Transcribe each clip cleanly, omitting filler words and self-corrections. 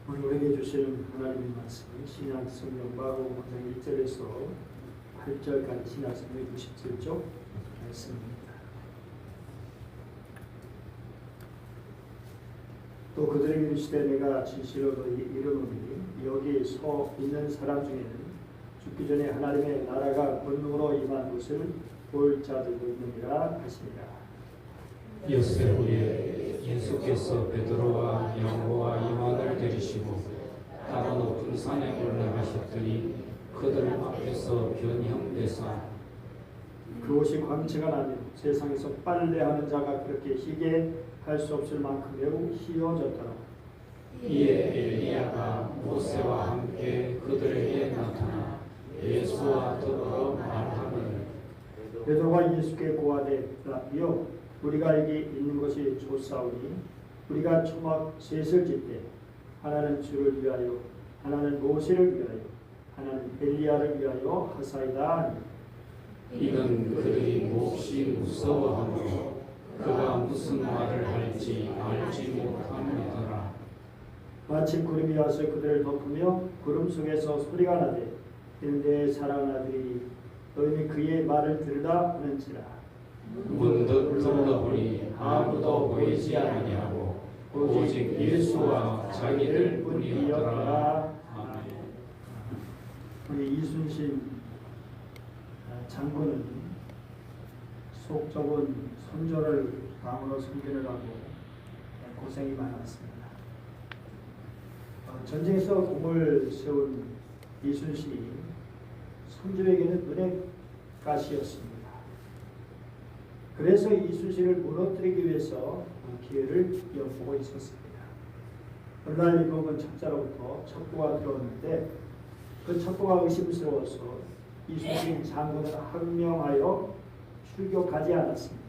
오늘 우리에게 주시는 하나님의 말씀은 신약 성경과 로마장 1절에서 8절까지 신약 성경 97쪽 말씀입니다. 또 그들에게 이르시되 내가 진실로 너희 이르노니 여기 서 있는 사람 중에는 죽기 전에 하나님의 나라가 권능으로 임한 것을 볼 자들도 있느니라 하시니라. 엿새 후에 예수께서 베드로와 야고보와 요한을 데리시고 다른 높은 산에 올라가셨더니 그들 앞에서 변형되사 그곳이 광채가 나며 세상에서 빨래하는 자가 그렇게 희게 할 수 없을 만큼 매우 희어졌더라. 이에 엘리야가 모세와 함께 그들에게 나타나 예수와 더불어 말하기를 베드로가 예수께 고하되 라비여 우리가 여기 있는 것이 좋사오니 우리가 초막 셋을 짓되 하나는 주를 위하여 하나는 모세를 위하여 하나는 엘리야를 위하여 하사이다. 이는 그들이 몹시 무서워하므로 그가 무슨 말을 할지 알지 못함이더라. 마침 구름이 와서 그들을 덮으며 구름 속에서 소리가 나되 이는 내 사랑하는 아들이 너희는 그의 말을 들으라 하는지라. 문득 둘러보니 아무도 보이지 않으냐고 오직 예수와 자기들 뿐이었더라. 아멘. 우리 이순신 장군은 속 좁은 선조를 방으로 섬기를 하고 고생이 많았습니다. 전쟁에서 공을 세운 이순신이 선조에게는 눈의 가시였습니다. 그래서 이순신을 무너뜨리기 위해서 기회를 엿보고 있었습니다. 어느 날 일본군 첩자로부터 첩보가 들어왔는데 그 첩보가 의심스러워서 이순신 장군을 항명하여 출교하지 않았습니다.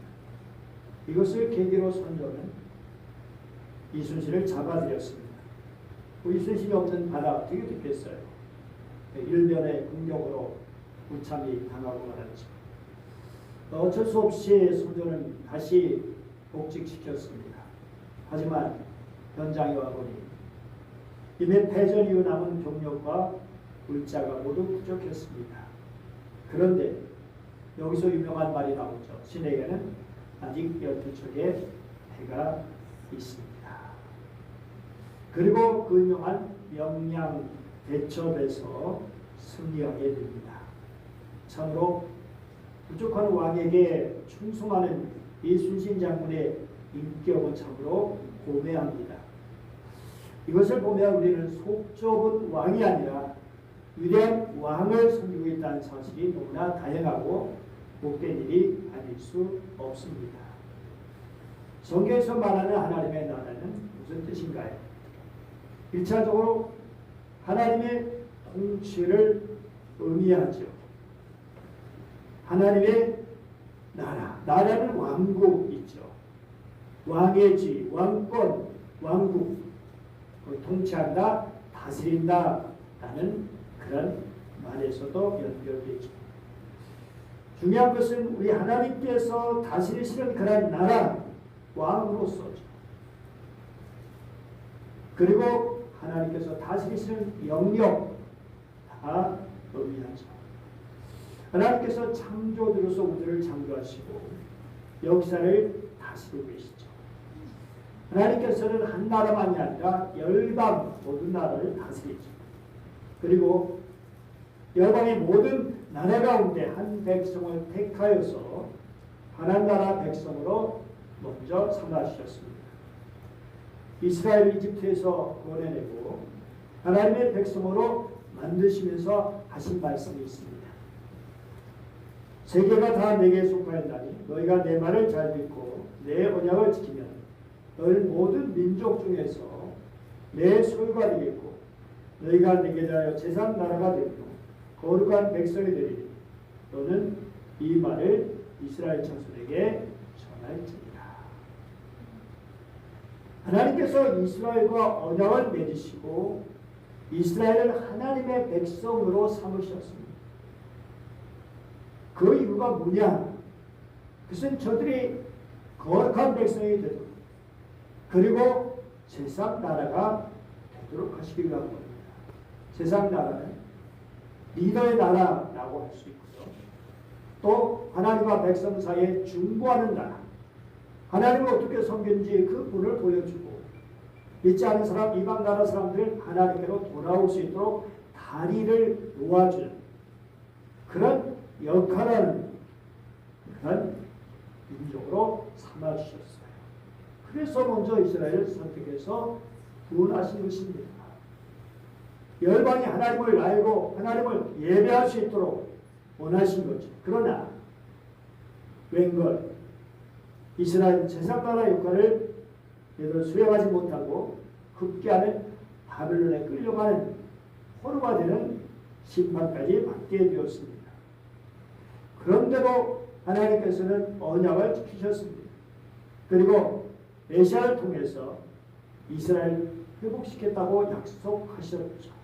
이것을 계기로 선조는 이순신을 잡아들였습니다. 이순신이 없는 바다 어떻게 됐겠어요? 일면의 공격으로 무참히 당하고 말았죠. 어쩔 수 없이 선조는 다시 복직시켰습니다. 하지만 현장에 와보니 이미 패전 이후 남은 병력과 물자가 모두 부족했습니다. 그런데 여기서 유명한 말이 나오죠. 신에게는 아직 12척의 해가 있습니다. 그리고 그 유명한 명량 대첩에서 승리하게 됩니다. 참으로 부족한 왕에게 충성하는 이순신 장군의 인격은 참으로 고매합니다. 이것을 보면 우리는 속 좁은 왕이 아니라 위대한 왕을 섬기고 있다는 사실이 너무나 다양하고 복된 일이 아닐 수 없습니다. 성경에서 말하는 하나님의 나라는 무슨 뜻인가요? 1차적으로 하나님의 통치를 의미하죠. 하나님의 나라는 왕국 있죠. 왕의 지, 왕권, 왕국, 통치한다, 다스린다 라는 그런 말에서도 연결되죠. 중요한 것은 우리 하나님께서 다스리시는 그런 나라, 왕으로서죠. 그리고 하나님께서 다스리시는 영역 다 의미하죠. 하나님께서 창조주로서 우리를 창조하시고 역사를 다스리고 계시죠. 하나님께서는 한 나라만이 아니라 열방 모든 나라를 다스리죠. 그리고 열방의 모든 나라 가운데 한 백성을 택하여서 하나나라 백성으로 먼저 삼아주셨습니다. 이스라엘 이집트에서 구원해내고 하나님의 백성으로 만드시면서 하신 말씀이 있습니다. 세계가 다 내게 속하였나니 너희가 내 말을 잘 듣고 내 언약을 지키면 너희는 모든 민족 중에서 내 소유가 되겠고 너희가 내게 대하여 제사한 나라가 되고 거룩한 백성이 되리니 너는 이 말을 이스라엘 자손에게 전할지니라. 하나님께서 이스라엘과 언약을 맺으시고 이스라엘을 하나님의 백성으로 삼으셨습니다. 그 이유가 뭐냐? 그것은 저들이 거룩한 백성이 되도록 그리고 세상 나라가 되도록 회복하시기 위한 겁니다. 세상 나라는 리더의 나라라고 할 수 있고요. 또 하나님과 백성 사이에 중보하는 나라. 하나님을 어떻게 섬기는지 그 분을 보여주고 믿지 않은 사람, 이방 나라 사람들 하나님께로 돌아올 수 있도록 다리를 놓아주는 그런 역할을 하는 그런 민족으로 삼아주셨어요. 그래서 먼저 이스라엘을 선택해서 구원하신 것입니다. 열방이 하나님을 알고 하나님을 예배할 수 있도록 원하신 거죠. 그러나 웬걸 이스라엘 제사장의 역할을 얘들 수행하지 못하고 급기야는 바벨론에 끌려가는 포로가 되는 심판까지 받게 되었습니다. 그런데도 하나님께서는 언약을 지키셨습니다. 그리고 메시아를 통해서 이스라엘 회복시켰다고 약속하셨죠.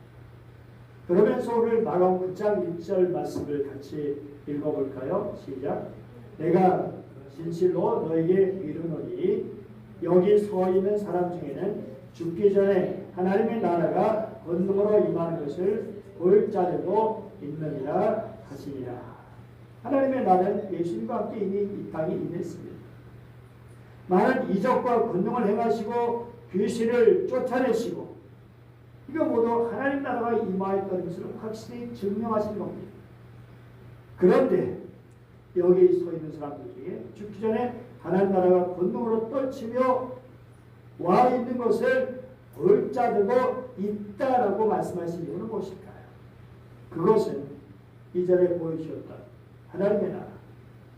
그러면서 오늘 마가음 9장 1절 말씀을 같이 읽어볼까요? 시작. 내가 진실로 너에게 이르노니 여기 서 있는 사람 중에는 죽기 전에 하나님의 나라가 권능으로 임하는 것을 볼 자들도 있느니라 하시니라. 하나님의 나라는 예수님과 함께 이미 이 땅에 임했습니다. 많은 이적과 권능을 행하시고 귀신을 쫓아내시고 이거 모두 하나님 나라가 임하였다는 것을 확실히 증명하신 겁니다. 그런데 여기 서 있는 사람들 중에 죽기 전에 하나님 나라가 권능으로 떨치며 와 있는 것을 볼 자들도 있다라고 말씀하신 이유는 무엇일까요? 그것은 이전에 보여주셨던 하나님의 나라,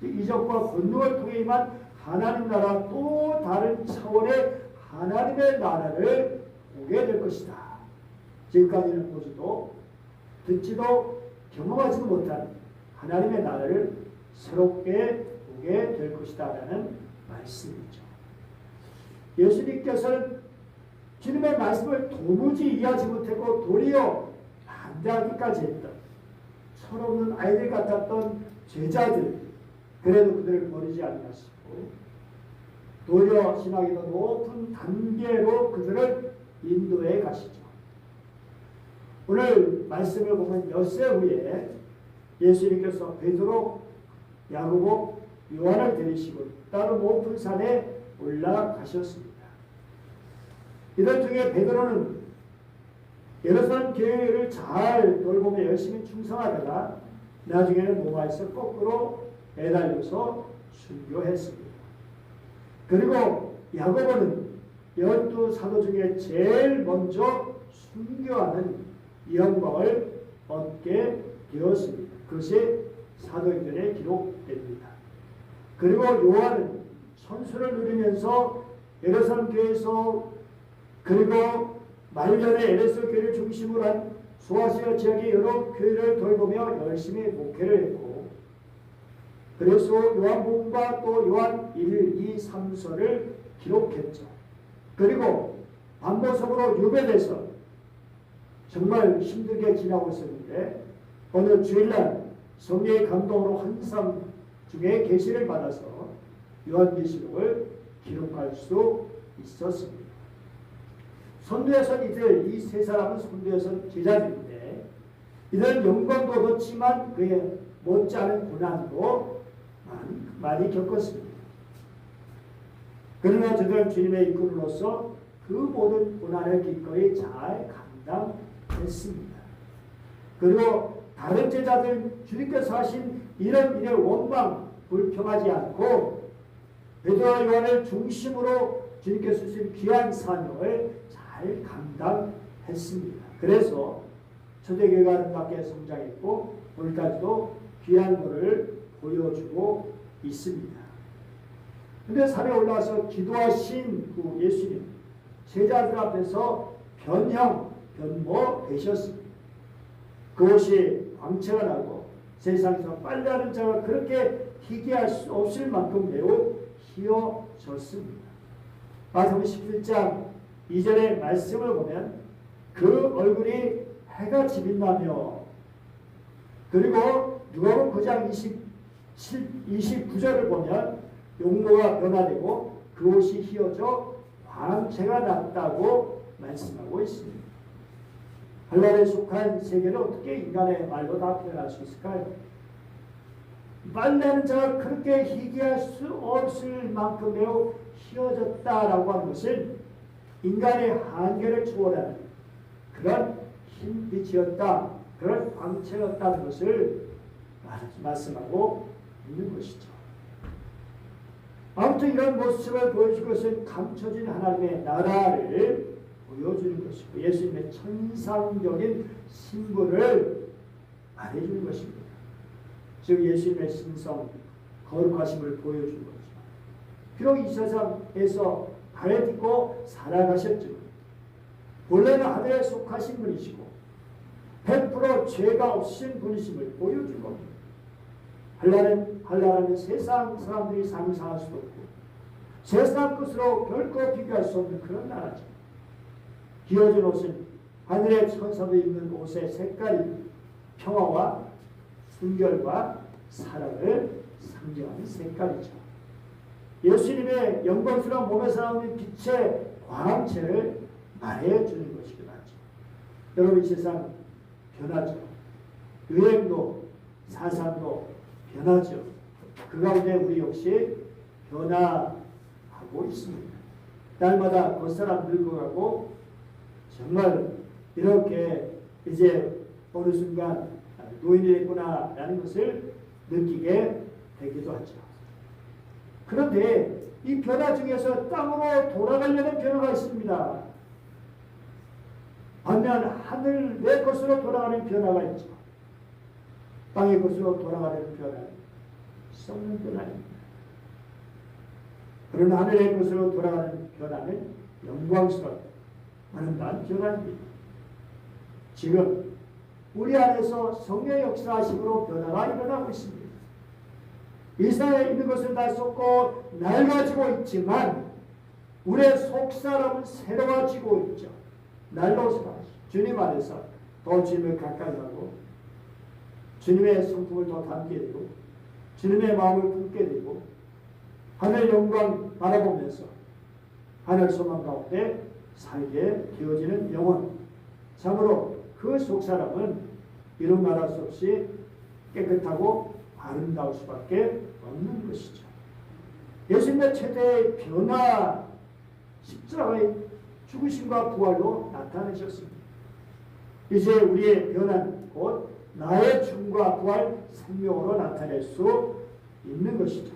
이적과 권능을 통해 임한 하나님 나라 또 다른 차원의 하나님의 나라를 보게 될 것이다. 지금까지는 보지도 듣지도 경험하지도 못한 하나님의 나라를 새롭게 보게 될 것이다 라는 말씀이죠. 예수님께서는 주님의 말씀을 도무지 이해하지 못하고 도리어 반대하기까지 했던 철없는 아이들 같았던 제자들, 그래도 그들을 버리지 아니하시고 도리어 신학의 더 높은 단계로 그들을 인도해 가시죠. 오늘 말씀을 보면 엿새 후에 예수님께서 베드로, 야고보, 요한을 데리시고 따로 높은 산에 올라가셨습니다. 이들 중에 베드로는 예루살렘 교회를 잘 돌보며 열심히 충성하다가 나중에는 로마에서 거꾸로 매달려서 순교했습니다. 그리고 야고보는 12사도 중에 제일 먼저 순교하는 영광을 얻게 되었습니다. 그것이 사도행전에 기록됩니다. 그리고 요한은 선수를 누리면서 예루살렘 교회에서 그리고 말년에 에베소 교회를 중심으로 한 소아시아 지역의 여러 교회를 돌보며 열심히 목회를 했고, 그래서 요한복음과 또 요한 1, 2, 3서를 기록했죠. 그리고 반모섬으로 유배돼서 정말 힘들게 지나고 있었는데 어느 주일날 성령의 감동으로 환상 중에 계시를 받아서 요한계시록을 기록할 수 있었습니다. 선두에선 이 세 사람은 선두에선 제자들인데 이들은 영광도 얻었지만 그에 못지않은 고난도 많이 겪었습니다. 그러나 저들은 주님의 이끌로서 그 모든 고난을 기꺼이 잘 감당했습니다. 그리고 다른 제자들 주님께서 하신 이런 일의 원망 불평하지 않고 베드로와 요한을 중심으로 주님께서 주신 귀한 사명을 잘 감당했습니다. 그래서 초대교회가 아름답게 성장했고 오늘까지도 귀한 것을 보여주고 있습니다. 그런데 산에 올라와서 기도하신 그 예수님 제자들 앞에서 변모되셨습니다. 그것이 광채가 나고 세상에서 빨래하는 자가 그렇게 희귀할 수 없을 만큼 매우 희어졌습니다. 마태복음 17장 2절의 말씀을 보면 그 얼굴이 해같이 빛나며, 그리고 누가복음 9장 29절을 보면 용모가 변화되고 그 옷이 휘어져 광채가 났다고 말씀하고 있습니다. 한란에 속한 세계를 어떻게 인간의 말로 다 표현할 수 있을까요? 빨래는 자가 그렇게 희귀할 수 없을 만큼 매우 희어졌다라고 하는 것은 인간의 한계를 초월하는 그런 흰 빛이었다, 그런 광채였다는 것을 말씀하고 있는 것이죠. 아무튼 이런 모습을 보여준 것은 감춰진 하나님의 나라를 보여주는 것이고 예수님의 천상적인 신분을 말해주는 것입니다. 즉 예수님의 신성, 거룩하심을 보여주는 거죠. 비록 이 세상에서 발에 딛고 살아가셨지만 본래는 하늘에 속하신 분이시고 100% 죄가 없으신 분이심을 보여준 겁니다. 한란은 세상 사람들이 상상할 수도 없고 세상 것으로 결코 비교할 수 없는 그런 나라죠. 기어진 옷은 하늘의 천사도 입는 옷의 색깔이 평화와 순결과 사랑을 상징하는 색깔이죠. 예수님의 영광스러운 몸에서 나오는 빛의 광채를 말해주는 것이기도 하죠. 여러분, 이 세상 변하죠. 유행도 사상도 변하죠. 그 가운데 우리 역시 변화하고 있습니다. 날마다 겉사람 늙어가고 정말 이렇게 이제 어느 순간 노인이 됐구나라는 것을 느끼게 되기도 하죠. 그런데 이 변화 중에서 땅으로 돌아가려는 변화가 있습니다. 반면 하늘의 것으로 돌아가는 변화가 있죠. 땅의 것으로 돌아가려는 변화는 썩는 변화입니다. 그러나 하늘의 것으로 돌아가는 변화는 영광스러운 아름다운 변화입니다. 지금 우리 안에서 성령의 역사하심으로 변화가 일어나고 있습니다. 이 세상에 있는 것은 다 썩고 낡아지고 있지만 우리의 속사람은 새로워지고 있죠. 날로서 주님 안에서 더 주님을 가까이 하고 주님의 성품을 더 담게 되고 주님의 마음을 품게 되고 하늘 영광 바라보면서 하늘 소망 가운데 살게 되어지는 영혼. 참으로 그 속사람은 이런 말할 수 없이 깨끗하고 아름다울 수밖에 없는 것이죠. 예수님의 최대의 변화, 십자가의 죽으심과 부활로 나타내셨습니다. 이제 우리의 변화는 곧 나의 죽음과 부활, 생명으로 나타낼 수 있는 것이죠.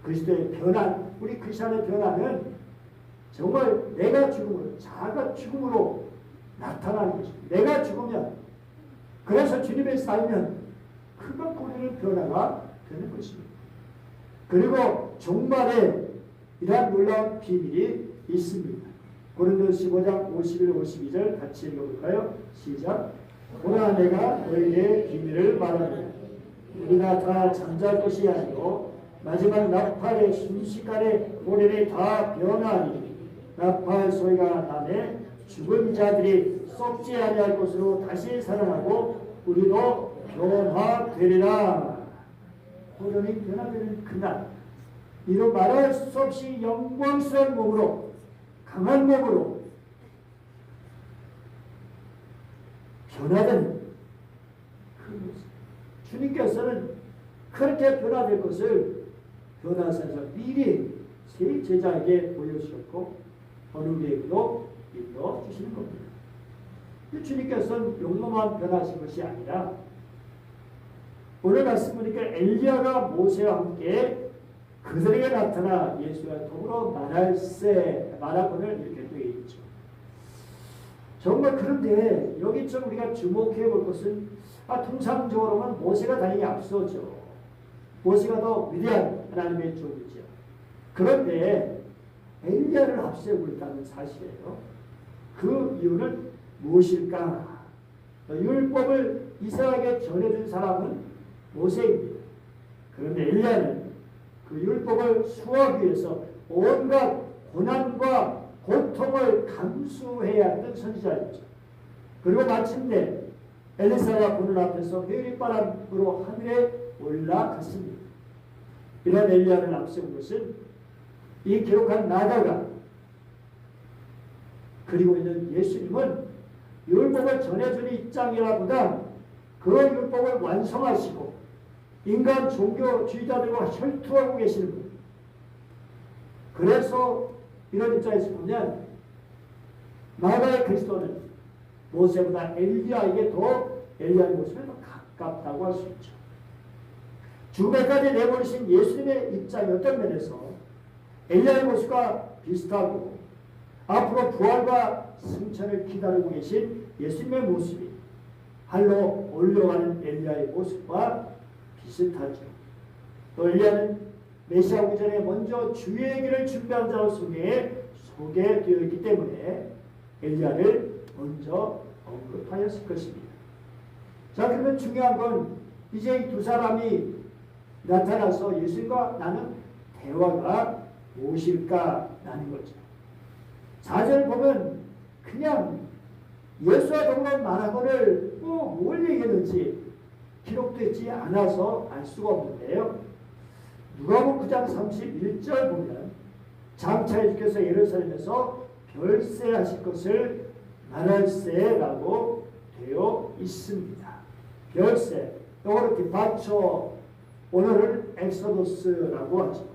그리스도의 변화, 우리 크리스천의 변화는 정말 내가 죽음으로, 자아가 죽음으로 나타나는 것입니다. 내가 죽으면, 그래서 주님의 살면 그것 우리는 변화가 되는 것입니다. 그리고 종말에 이러한 놀라운 비밀이 있습니다. 고린도서 15장 51, 52절 같이 읽어볼까요? 시작. 보라 내가 너희에게 비밀을 말하노니 우리가 다 잠잘 것이 아니고 마지막 나팔의 순식간에 우리를 다 변화하니 나팔 소리가 나매 죽은 자들이 썩지 아니할 것으로 다시 살아나고 우리도 변화되리라. 호련히 변화되는 그날, 이로 말할 수 없이 영광스러운 몸으로, 강한 몸으로 변화되는 그 모습. 주님께서는 그렇게 변화될 것을 변화하셔서 미리 세 제자에게 보여주셨고 어느 우리에게도 일러 주시는 겁니다. 주님께서는 용모만 변하신 것이 아니라 오늘 말씀 보니까 엘리야가 모세와 함께 그들에게 나타나 예수와 더불어 만화권을 이렇게 되어 있죠. 정말 그런데 여기 좀 우리가 주목해 볼 것은 통상적으로는 모세가 당연히 앞서죠. 모세가 더 위대한 하나님의 종이죠. 그런데 엘리야를 앞세우고 있다는 사실이에요. 그 이유는 무엇일까? 율법을 이스라엘에게 전해준 사람은 모세입니다. 그런데 엘리야는 그 율법을 수호하기 위해서 온갖 고난과 고통을 감수해야 했던 선지자였죠. 그리고 마침내 엘리사가 보는 앞에서 회오리바람으로 하늘에 올라갔습니다. 이런 엘리야를 앞세운 것은 이 기록한 나다가 그리고 있는 예수님은 율법을 전해주는 입장이라보다 그 율법을 완성하시고 인간 종교주의자들과 혈투하고 계시는 분. 그래서 이런 입장에서 보면 마가의 그리스도는 모세보다 엘리야의 모습에 더 가깝다고 할 수 있죠. 죽음에까지 내버리신 예수님의 입장이 어떤 면에서 엘리야의 모습과 비슷하고 앞으로 부활과 승천을 기다리고 계신 예수님의 모습이 할로 올려가는 엘리야의 모습과 비슷하죠. 또 엘리야는 메시아 오기 전에 먼저 주의 길을 준비한 자로 소개되어 있기 때문에 엘리야를 먼저 언급하였을 것입니다. 자, 그러면 중요한 건 이제 이 두 사람이 나타나서 예수님과 나는 대화가 무엇일까라는 거죠. 4절 보면 그냥 예수와 더불어 말하거를 뭘 얘기했는지 기록되지 않아서 알 수가 없는데요. 누가복음 9장 31절 보면 장차 예수께서 예루살렘에서 별세하실 것을 말할세라고 되어 있습니다. 별세, 영어로 디파처, 오늘은 엑소더스라고 하죠.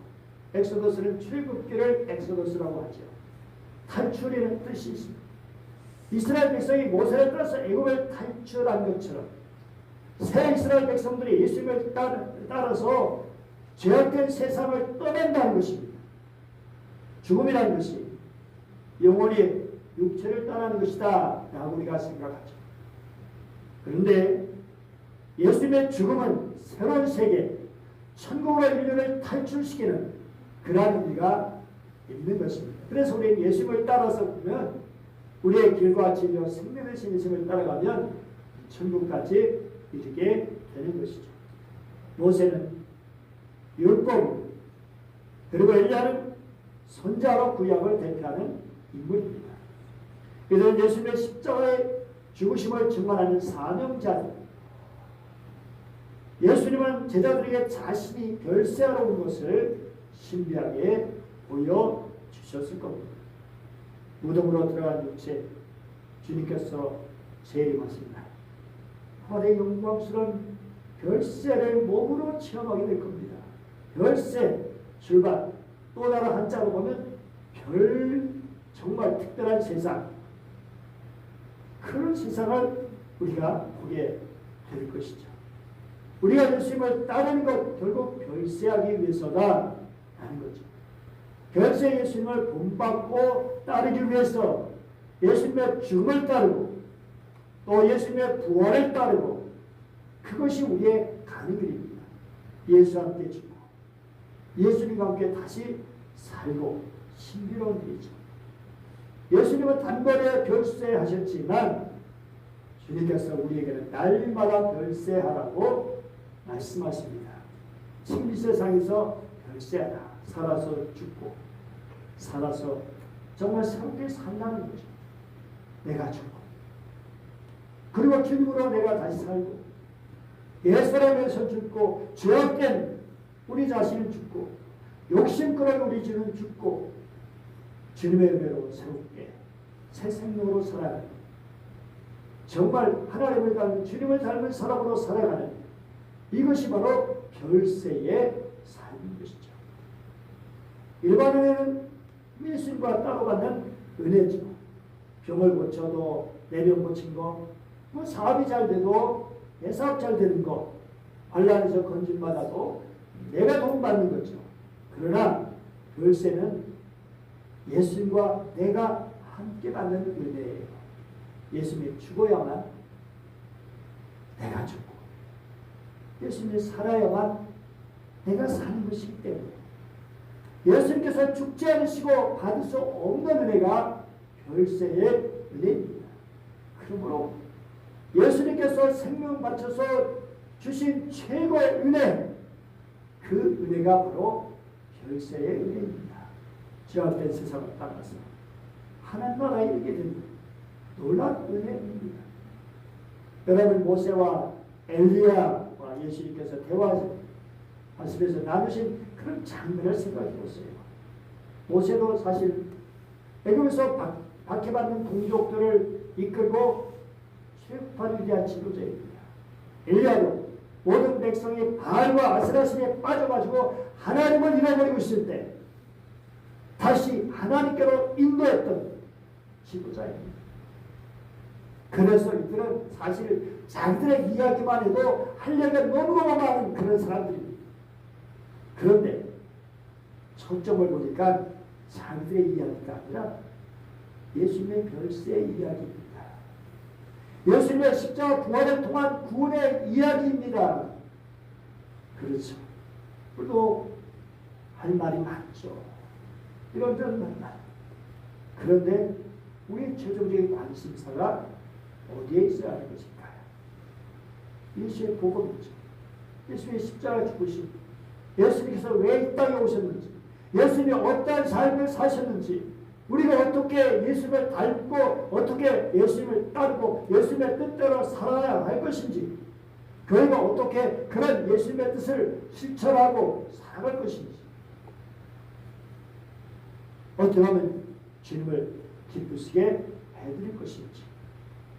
엑소더스는 출국기를 엑소더스라고 하죠. 탈출이라는 뜻이 있습니다. 이스라엘 백성이 모세를 따라서 애굽을 탈출한 것처럼 새 이스라엘 백성들이 예수님을 따라서 죄악된 세상을 떠난다는 것입니다. 죽음이라는 것이 영원히 육체를 떠나는 것이다 라고 우리가 생각하죠. 그런데 예수님의 죽음은 새로운 세계, 천국으로 인류를 탈출시키는 그러한 의미가 있는 것입니다. 그래서 우리는 예수님을 따라서 보면 우리의 길과 진리와 생명의 신 예수님을 따라가면 천국까지 이르게 되는 것이죠. 모세는 율법, 그리고 엘리야는 선자로 구약을 대표하는 인물입니다. 그들은 예수님의 십자가의 죽으심을 증언하는 사명자입니다. 예수님은 제자들에게 자신이 별세하러 온 것을 신비하게 보여주셨을 겁니다. 무덤으로 들어간 육체, 주님께서 재림하신 날 하늘의 영광스러운 별세를 몸으로 체험하게 될 겁니다. 별세, 출발, 또 다른 한자로 보면 별, 정말 특별한 세상, 그런 세상을 우리가 보게 될 것이죠. 우리가 예수님을 따르는 것 결국 별세하기 위해서다 하는 거죠. 별세 예수님을 본받고 따르기 위해서 예수님의 죽음을 따르고 또 예수님의 부활을 따르고 그것이 우리의 가는 길입니다. 예수와 함께 죽고 예수님과 함께 다시 살고 신비로운 일이죠. 예수님은 단번에 별세하셨지만 주님께서 우리에게는 날마다 별세하라고 말씀하십니다. 지금 이 세상에서 별세하라. 살아서 죽고 살아서 정말 새롭게 산다는 거죠. 내가 죽고 그리고 주님으로 내가 다시 살고 옛사람에서 죽고 죄악된 우리 자신은 죽고 욕심꾸러기 우리 주는 죽고 주님의 은혜로 새롭게 새 생명으로 살아가는 정말 하나님을 닮은 주님을 닮은 사람으로 살아가는 이것이 바로 별세의 삶인 것이죠. 일반 은혜는 예수님과 따로 받는 은혜죠. 병을 고쳐도 내 병 고친 거, 뭐 사업이 잘 돼도 내 사업 잘 되는 거, 환난에서 건진받아도 내가 도움받는 거죠. 그러나 별세는 예수님과 내가 함께 받는 은혜예요. 예수님이 죽어야만 내가 죽고 예수님이 살아야만 내가 사는 것이기 때문에 예수님께서 죽지 않으시고 받을 수 없는 은혜가 별세의 은혜입니다. 그러므로 예수님께서 생명 바쳐서 주신 최고의 은혜, 그 은혜가 바로 별세의 은혜입니다. 죄악된 세상을 따라서 하나님 나라에 이르게 됩니다. 놀라운 은혜입니다. 여러분 모세와 엘리야와 예수님께서 대화하시면서 나누신 그런 장면을 생각해 보세요. 모세도 사실 애굽에서 박해받는 동족들을 이끌고 최후판을 위한 지도자입니다. 엘리야도 모든 백성이 바알과 아스라신에 빠져가지고 하나님을 잃어버리고 있을 때 다시 하나님께로 인도했던 지도자입니다. 그래서 이들은 사실 자기들의 이야기만 해도 할 얘기가 너무너무 많은 그런 사람들입니다. 그런데 초점을 보니까 자기들의 이야기가 아니라 예수님의 별세의 이야기입니다. 예수님의 십자가 부활을 통한 구원의 이야기입니다. 그렇죠. 우리도 할 말이 많죠. 이런저런 말. 그런데 우리의 최종적인 관심사가 어디에 있어야 하는 것일까요? 예수의 복음이죠. 예수의 십자가 죽으심, 예수님께서 왜 이 땅에 오셨는지, 예수님이 어떠한 삶을 사셨는지, 우리가 어떻게 예수님을 닮고 어떻게 예수님을 따르고 예수님의 뜻대로 살아야 할 것인지, 교회가 어떻게 그런 예수님의 뜻을 실천하고 살아갈 것인지, 어떻게 하면 주님을 기쁘시게 해드릴 것인지,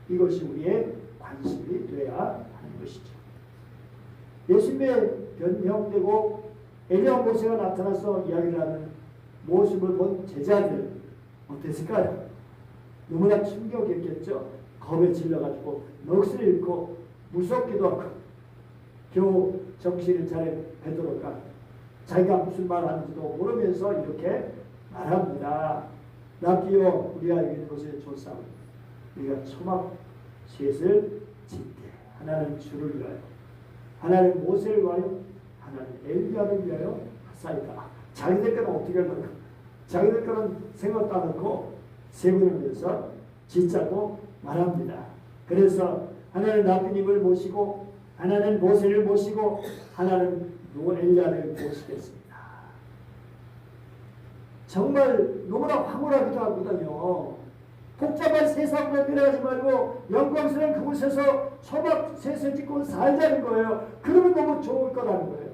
이것이 우리의 관심이 되어야 하는 것이죠. 예수님의 변형되고 엘리야 모세가 나타나서 이야기를 하는 모습을 본 제자들 어땠을까요? 너무나 충격이었겠죠. 겁에 질려가지고 넋을 잃고 무섭기도 하고 겨우 정신을 차린 베드로가 자기가 무슨 말 하는지도 모르면서 이렇게 말합니다. 라비오, 우리가 여기 있는 곳에 조사하고 우리가 초막 셋을 짓게, 하나는 주를 위하여, 하나는 모세를 위하여, 하나는 엘리야를 위하여 하사이다. 자기들 거는 어떻게 하려고, 자기들 거는 생각도 안 하고 세 분을 위해서 짓자고 말합니다. 그래서 하나는 라비님을 모시고, 하나는 모세를 모시고, 하나는 엘리야를 모시겠습니다. 정말 너무나 황홀하기도 하거든요. 복잡한 세상으로 내려가지 말고 영광스러운 그곳에서 초막 셋을 짓고 살자는 거예요. 그러면 너무 좋을 거라는 거예요.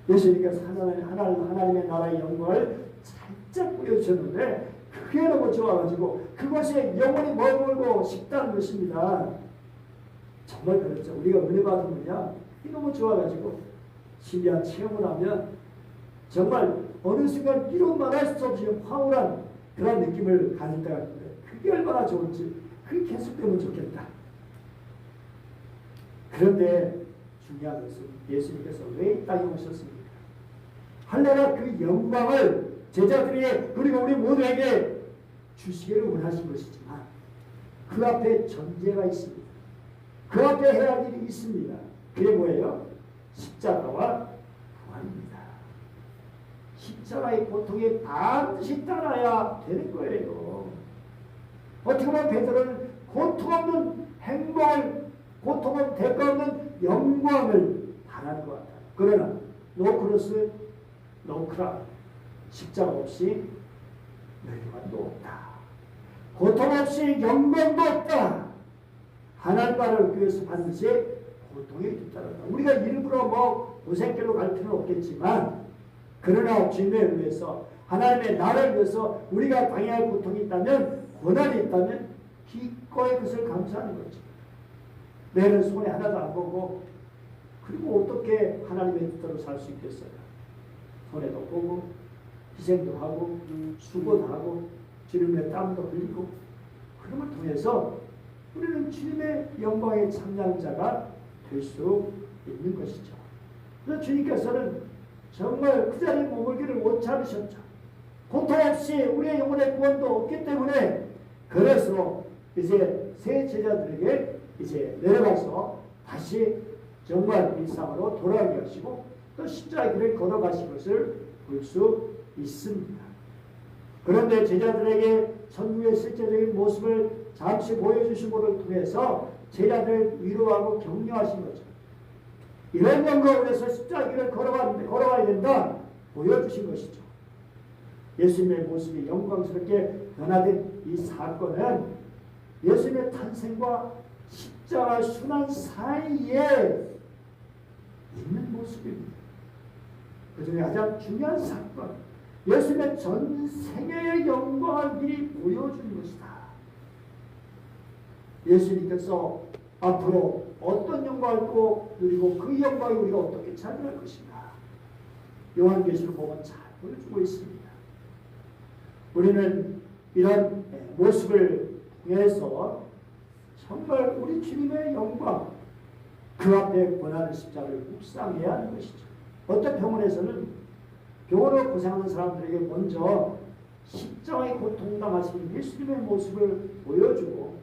예수님께서 하나님의 나라의 영광을 살짝 보여주셨는데 그게 너무 좋아가지고 그것에 영혼이 머물고 싶다는 것입니다. 정말 그렇죠. 우리가 은혜 받으면요, 이 너무 좋아가지고 신비한 체험을 하면 정말 어느 순간 이루 말할 수 없이 황홀한 그런 느낌을 가질 때가 있는데 그게 얼마나 좋은지, 그게 계속되면 좋겠다. 그런데 중요한 것은 예수님께서 왜 이 땅에 오셨습니까? 할례가 그 영광을 제자들에게 그리고 우리 모두에게 주시기를 원하신 것이지만 그 앞에 전제가 있습니다. 그 앞에 해야 할 일이 있습니다. 그게 뭐예요? 십자가와 부활입니다. 십자가의 고통에 반드시 따라야 되는 거예요. 어떻게 보면 베드로는 고통 없는 행복을, 고통 없는 대가 없는 영광을 바라는 것 같아요. 그러나 노크로스, 노크라, 십자가 없이 멸망도 없다. 고통 없이 영광도 없다. 하나님과를 얻기 위해서 반드시 고통이 뒤따른다. 우리가 일부러 뭐 고생길로 갈 필요는 없겠지만, 그러나 주님을 위해서, 하나님의 나라를 위해서 우리가 당해야 할 고통이 있다면, 고난이 있다면 기꺼이 그것을 감수하는 거죠. 내는 손에 하나도 안 보고 그리고 어떻게 하나님의 뜻대로 살 수 있겠어요? 손에도 보고 희생도 하고 수고도 하고 주님의 땀도 흘리고, 그럼을 통해서 우리는 주님의 영광에 참여하는 자가 될 수 있는 것이죠. 그래서 주님께서는 정말 그 자리에 머물기를 원치 않으셨죠. 고통 없이 우리의 영혼의 구원도 없기 때문에, 그래서 이제 새 제자들에게 이제 내려가서 다시 정말 일상으로 돌아가게 하시고 또 십자가의 길을 걸어가신 것을 볼 수 있습니다. 그런데 제자들에게 천국의 실제적인 모습을 잠시 보여주신 것을 통해서 제자들을 위로하고 격려하신 거죠. 이런 영광을 위해서 십자가의 길을 걸어가야 된다 보여주신 것이죠. 예수님의 모습이 영광스럽게 변화된 이 사건은 예수님의 탄생과 십자가 순환 사이에 있는 모습입니다. 그 중에 가장 중요한 사건, 예수님의 전 생애의 영광을 미리 보여주는 것이다. 예수님께서 앞으로 어떤 영광을 또 누리고 그 영광이 우리가 어떻게 찬양할 것인가 요한계시록 보면 잘 보여주고 있습니다. 우리는 이런 모습을 통해서 정말 우리 주님의 영광 그 앞에 권하는 십자가를 묵상해야 하는 것이죠. 어떤 병원에서는 병원으로 고생하는 사람들에게 먼저 십자가의 고통당하신 예수님의 모습을 보여주고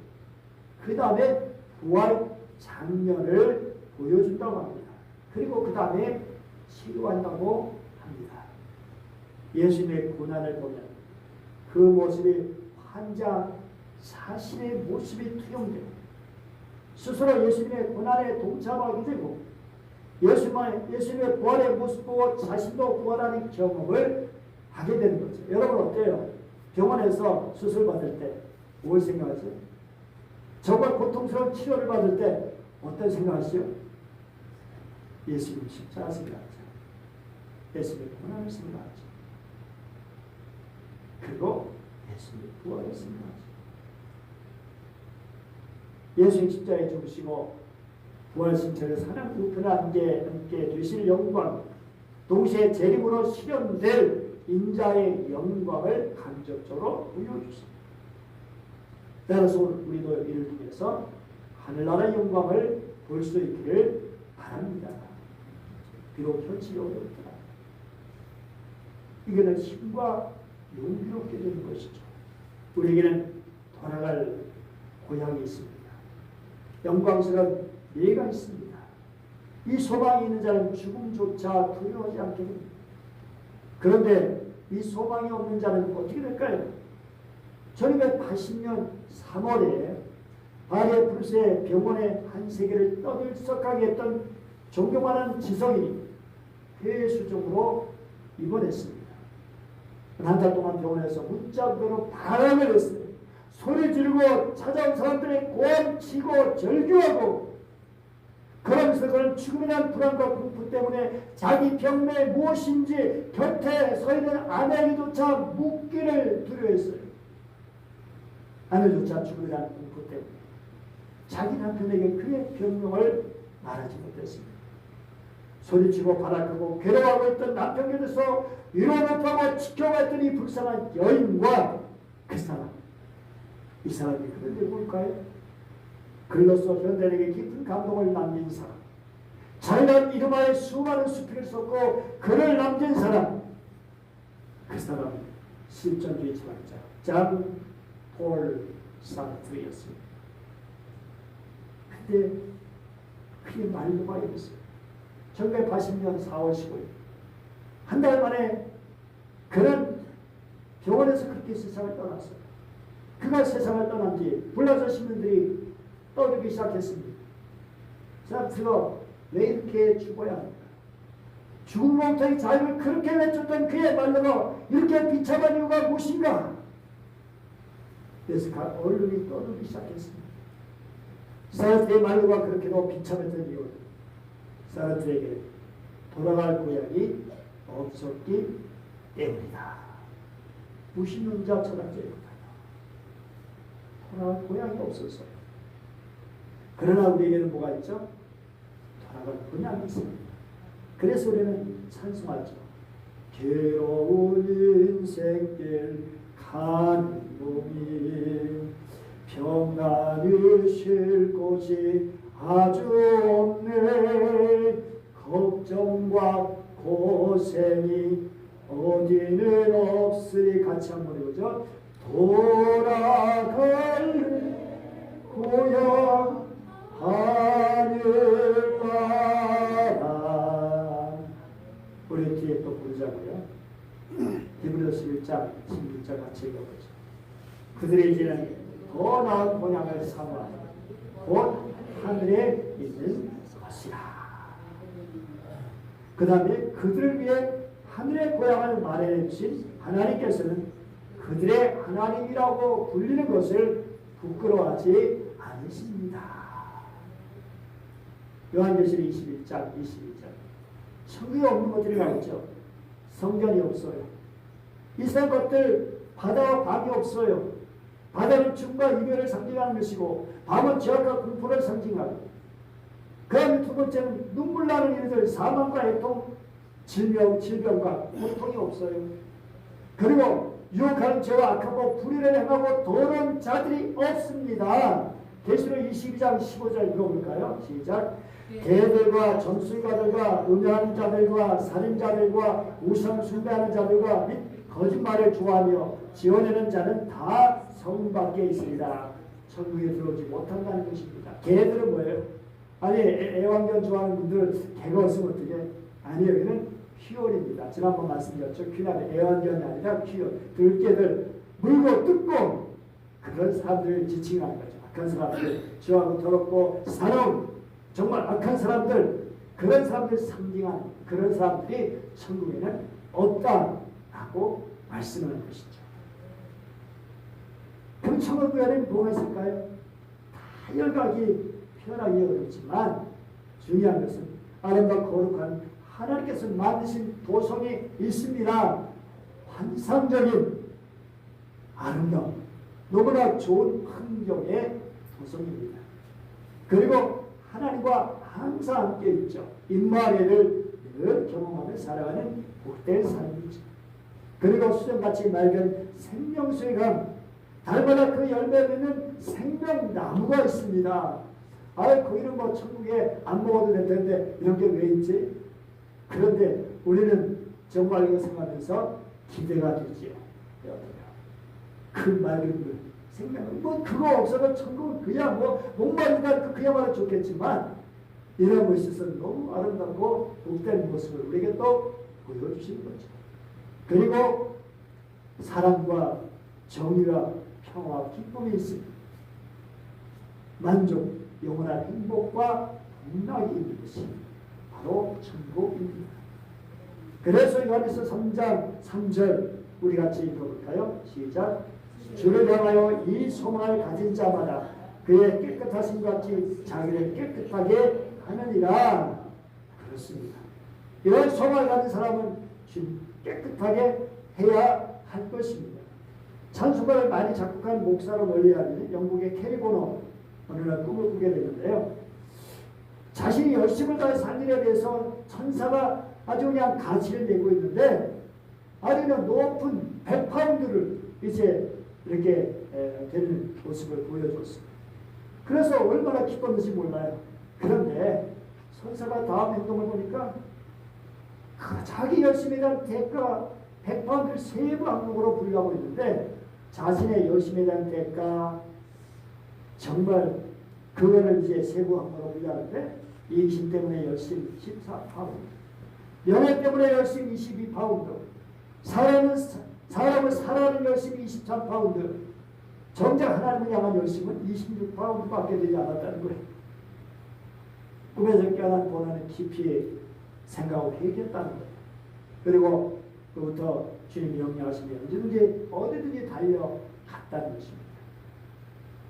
그 다음에 부활 장면을 보여준다고 합니다. 그리고 그 다음에 치료한다고 합니다. 예수님의 고난을 보면 그 모습이 환자 자신의 모습이 투영되고 스스로 예수님의 고난에 동참하게 되고 예수님의 부활의 모습 보고 자신도 부활하는 경험을 하게 되는 거죠. 여러분 어때요? 병원에서 수술 받을 때 뭘 생각하세요? 정말 고통스러운 치료를 받을 때 어떤 생각하시죠? 예수님 십자가 생각하죠. 예수님의 고난을 생각하죠. 그리고 예수님의 부활을 생각하죠. 예수님 십자가에 죽으시고 부활승천에서 하나님 우편에 함께 되실 영광 동시에 재림으로 실현될 인자의 영광을 간접적으로 보여주십니다. 따라서 우리도 이를 통해서 하늘나라의 영광을 볼 수 있기를 바랍니다. 비록 현실이 어렵더라. 이거는 힘과 용기로 얻게 되는 것이죠. 우리에게는 돌아갈 고향이 있습니다. 영광스러운 예가 있습니다. 이 소망이 있는 자는 죽음조차 두려워하지 않게 됩니다. 그런데 이 소망이 없는 자는 어떻게 될까요? 1980년 3월에 바리에 브루스의 병원의 한 세계를 떠들썩하게 했던 존경하는 지성인이 폐수종으로 입원했습니다. 한 달 동안 병원에서 문자부대로 반항을 했어요. 소리 지르고 찾아온 사람들의 고함치고 절규하고 그러면서 그는 죽음에 대한 불안과 공포 때문에 자기 병명이 무엇인지 곁에 서 있는 아내에게조차 묻기를 두려워했어요. 아내조차 죽음에 대한 공포 때문에 자기 남편에게 그의 병명을 말하지 못했습니다. 소리치고 발악하고 괴로워하고 있던 남편 곁에서 위로 높아고 지켜가 있던 불쌍한 여인과 그 사람, 이 사람이 그런데 뭘까요? 글로써 현대인에게 깊은 감동을 남긴 사람, 자기가 이름하에 수많은 수필을 썼고 글을 남긴 사람, 그 사람은 실존주의 철학자 잔 폴 사르트르였습니다. 근데 그게 말로가 이랬어요. 1980년 4월 15일 한 달 만에 그는 병원에서 그렇게 세상을 떠났어요. 그가 세상을 떠난 뒤 불나서 시민들이 떠들기 시작했습니다. 사르트르가 왜 이렇게 죽어야 합니까? 죽음으로부터의 자유를 그렇게 외쳤던 그의 말로가 이렇게 비참한 이유가 무엇인가? 그래서 언론이 떠들기 시작했습니다. 사르트르의 말로가 그렇게도 비참했던 이유는 사르트르에게 돌아갈 고향이 없었기 때문이다. 무신론자 철학자이거든요. 돌아갈 고향이 없었어요. 그러나 우리에게는 뭐가 있죠? 돌아갈 고향이 있습니다. 그래서 우리는 찬송하죠. 괴로운 인생길 가는 몸이 평안을 쉴 곳이 아주 없네. 걱정과 고생이 어디는 없으리. 같이 한번 해보죠. 돌아갈 고향 하늘나라. 우리 뒤에 또 부르자고요. 히브리서 11장 16절 같이 읽어보죠. 그들의 이제는 더 나은 고향을 사모하니 곧 하늘에 있는 것이라. 그 다음에 그들을 위해 하늘의 고향을 마련해 주신 하나님께서는 그들의 하나님이라고 불리는 것을 부끄러워하지 않으십니다. 요한계시록 21장 22절. 천국에 없는 것들이 나오죠. 성전이 없어요. 이상 것들 바다와 밤이 없어요. 바다는 죽음과 이별을 상징하는 것이고 밤은 죄악과 공포를 상징하고 그 다음에 두 번째는 눈물 나는 일들 사망과 애통 질병과 고통이 없어요. 그리고 유혹하는 죄와 악하고 불의를 행하고 더러운 자들이 없습니다. 계시록 22장 15절 읽어볼까요? 시작. 개들과 점술가들과 음해하는 자들과 살인자들과 우상 숭배하는 자들과 및 거짓말을 좋아하며 지어내는 자는 다 성 밖에 있습니다. 천국에 들어오지 못한다는 것입니다. 개들은 뭐예요? 아니 애완견 좋아하는 분들은 개가 없으면 어떻게? 아니요, 여기는 퀴올입니다. 지난번 말씀드렸죠. 퀴올은 애완견이 아니라 퀴올. 들개들 물고 뜯고 그런 사람들을 지칭하는 거죠. 악한 사람들, 죄하고 더럽고 사나운 정말 악한 사람들, 그런 사람들 상징하는 그런 사람들이 천국에는 없다라고 말씀하는 것이죠. 그럼 천국 안에는 뭐가 있을까요? 다 열각이 표현하기 어렵지만 중요한 것은 아름답고 거룩한 하나님께서 만드신 도성이 있습니다. 환상적인 아름다운 너무나 좋은 환경의 도성입니다. 그리고 하나님과 항상 함께 있죠. 임마누엘을 늘 경험하며 살아가는 복된 삶이죠. 그리고 수정같이 맑은 생명수의 강, 달마다 그 열매를 맺는 생명나무가 있습니다. 거기는 뭐 천국에 안 먹어도 될 텐데 이런 게 왜 있지? 그런데 우리는 정말 이거 생각하면서 기대가 되지요. 그 맑은 물, 생명, 뭐 그거 없어도 천국은 그냥 뭐 목마르니까 그야말로 좋겠지만 이런 것이 있어서 너무 아름답고 복된 모습을 우리에게 또 보여주시는 거죠. 그리고 사랑과 정의와 평화와 기쁨이 있습니다. 만족, 영원한 행복과 복락이 있는 것이 바로 천국입니다. 그래서 요한일서 3장 3절 우리 같이 읽어볼까요? 시작. 주를 향하여 이 소망을 가진 자마다 그의 깨끗하신 같이 자기를 깨끗하게 하느니라. 그렇습니다. 이런 소망을 가진 사람은 깨끗하게 해야 할 것입니다. 찬송가를 많이 작곡한 목사로 멀리하는 영국의 캐리 보너 어느 날 꿈을 꾸게 되는데요. 자신이 열심을 다해 산 일에 대해서 천사가 아주 그냥 가치를 내고 있는데 아주 그냥 높은 100파운드를 이제 이렇게 되는 모습을 보여줬습니다. 그래서 얼마나 기뻤는지 몰라요. 그런데 천사가 다음 행동을 보니까 자기 열심에 대한 대가 100파운드를 세부 항목으로 분류하고 있는데 자신의 열심에 대한 대가 정말 그거를 이제 세부 항목으로 분류하는데 이심 때문에 열심 14파운드, 연애 때문에 열심 22파운드, 사람을 사랑하는 열심이 23파운드, 정작 하나님을 향한 열심은 26파운드밖에 되지 않았다는 거예요. 꿈에서 깨어난 본인은 깊이 생각하고 회개했다는 거예요. 그리고 그부터 주님이 명령하시면 언제든지 어디든지 달려갔다는 것입니다.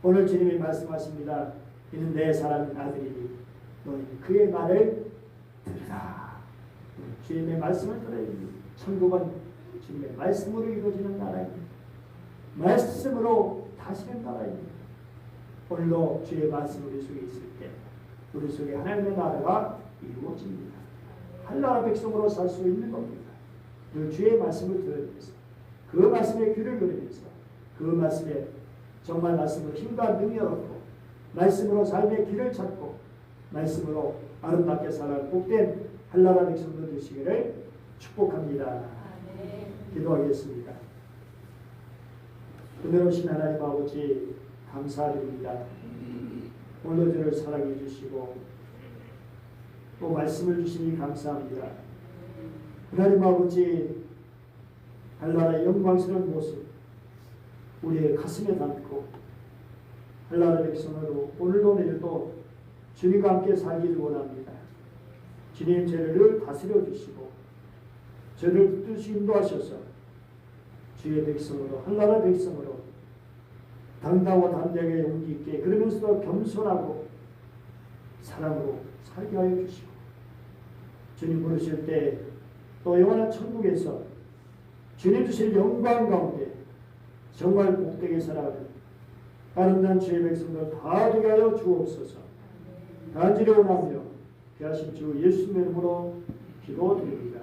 오늘 주님이 말씀하십니다. 이는 내 사랑하는 아들이니 너희는 그의 말을 들으라. 주님의 말씀을 들어야 됩니다. 천국은 주님의 말씀으로 이루어지는 나라입니다. 말씀으로 다시는 나라입니다. 오늘도 주의 말씀 우리 속에 있을 때 우리 속에 하나님의 나라가 이루어집니다. 한나라 백성으로 살 수 있는 겁니다. 그 주의 말씀을 들으면서 그 말씀에 귀를 기울이면서 그 말씀에 정말 말씀으로 힘과 능력을 얻고 말씀으로 삶의 길을 찾고 말씀으로 아름답게 살아가는 복된 한나라 백성들 되시기를 축복합니다. 기도하겠습니다. 은혜로우신 하나님 아버지 감사드립니다. 오늘도 저를 사랑해 주시고 또 말씀을 주시니 감사합니다. 하나님 아버지 한나라의 영광스러운 모습 우리의 가슴에 담고 한나라 백성으로 오늘도 내일도 주님과 함께 살기를 원합니다. 주님 저를 늘 다스려 주시고 저를 붙드시 인도하셔서 주의 백성으로 한나라 백성으로 당당하고 담대하게 용기 있게 그러면서도 겸손하고 사랑으로 살게 하여 주시고 주님 부르실 때 또 영원한 천국에서 주님 주실 영광 가운데 정말 복되게 살아가는 아름다운 주의 백성들 다 되게 하여 주옵소서. 간절히 원하며 귀하신 주 예수님의 이름으로 기도드립니다.